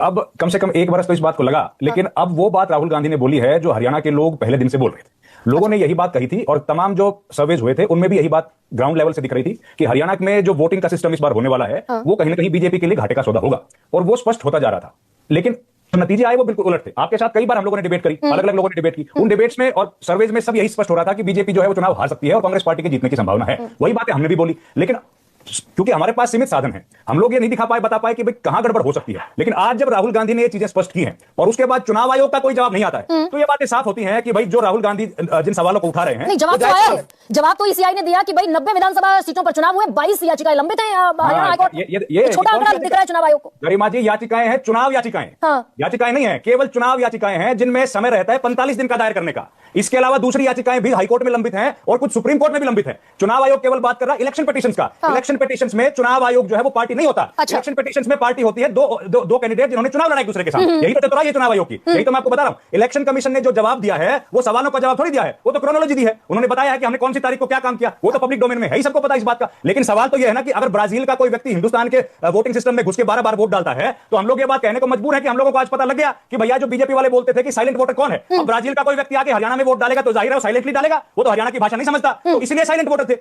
अब कम से कम एक बरस तो इस बात को लगा, लेकिन अब वो बात राहुल गांधी ने बोली है जो हरियाणा के लोग पहले दिन से बोल रहे थे। लोगों ने यही बात कही थी और तमाम जो सर्वेज हुए थे उनमें भी यही बात ग्राउंड लेवल से दिख रही थी कि हरियाणा में जो वोटिंग का सिस्टम इस बार होने वाला है वो कहीं ना कहीं बीजेपी के लिए घाटे का सौदा होगा, और वो स्पष्ट होता जा रहा था। लेकिन जो नतीजे आए वो बिल्कुल उलट थे। आपके साथ कई बार हम लोगों ने डिबेट करी, अलग अलग लोगों ने डिबेट की, उन डिबेट्स में और सर्वेज में सब यही स्पष्ट हो रहा था कि बीजेपी जो है वो चुनाव हार सकती है और कांग्रेस पार्टी के जीतने की संभावना है। वही बातें हमने भी बोली, लेकिन क्योंकि हमारे पास सीमित साधन है, हम लोग ये नहीं दिखा पाए, बता पाए कि भाई कहां गड़बड़ हो सकती है। लेकिन आज जब राहुल गांधी ने ये चीजें स्पष्ट की हैं और उसके बाद चुनाव आयोग का कोई जवाब नहीं आता है, तो ये बातें साफ होती हैं कि भाई जो राहुल गांधी जिन सवालों को उठा रहे हैं, नहीं, जवाब तो आया है। जवाब तो ईसीआई ने दिया कि भाई 90 विधानसभा सीटों पर चुनाव हुए, 22 याचिकाएं लंबित हैं हरियाणा हाईकोर्ट। ये छोटा आंकड़ा दिख रहा है चुनाव आयोग को। गरिमा जी, याचिकाएं हैं, चुनाव याचिकाएं, याचिकाएं नहीं है, केवल चुनाव याचिकाएं हैं जिनमें समय रहता है 45 दिन का दायर करने का। इसके अलावा दूसरी याचिकाएं भी हाईकोर्ट में लंबित हैं और कुछ सुप्रीम कोर्ट में भी लंबित है। चुनाव आयोग केवल बात कर रहा है इलेक्शन पिटीशंस का। इलेक्शन पिटीशंस में चुनाव आयोग जो है वो पार्टी नहीं होता। इलेक्शन पिटीशंस में पार्टी होती है दो कैंडिडेट जिन्होंने चुनाव लड़ा एक दूसरे के साथ। यही तो चतुराई है चुनाव आयोग की। यही तो मैं आपको बता रहा हूं। इलेक्शन कमीशन ने जो जवाब दिया है वो सवालों का जवाब थोड़ी दिया है, वो तो क्रोनोलॉजी दी है। उन्होंने बताया है कि हमने कौन सी तारीख को क्या काम किया, वो तो पब्लिक डोमेन में है ही, सबको पता है इस बात का। लेकिन सवाल तो यह है ना कि अगर ब्राजील का कोई व्यक्ति हिंदुस्तान के वोटिंग सिस्टम में घुस के 12 बार वोट डालता है तो हम लोग ये बात कहने को मजबूर है कि हम लोगों को आज पता लग गया कि भैया जो बीजेपी वाले बोलते थे कि साइलेंट वोटर कौन है, अब ब्राजील का कोई व्यक्ति आके हरियाणा में वोट डालेगा तो जाहिर है साइलेंटली डालेगा, वो तो हरियाणा की भाषा नहीं समझता, तो इसलिए साइलेंट वोटर थे।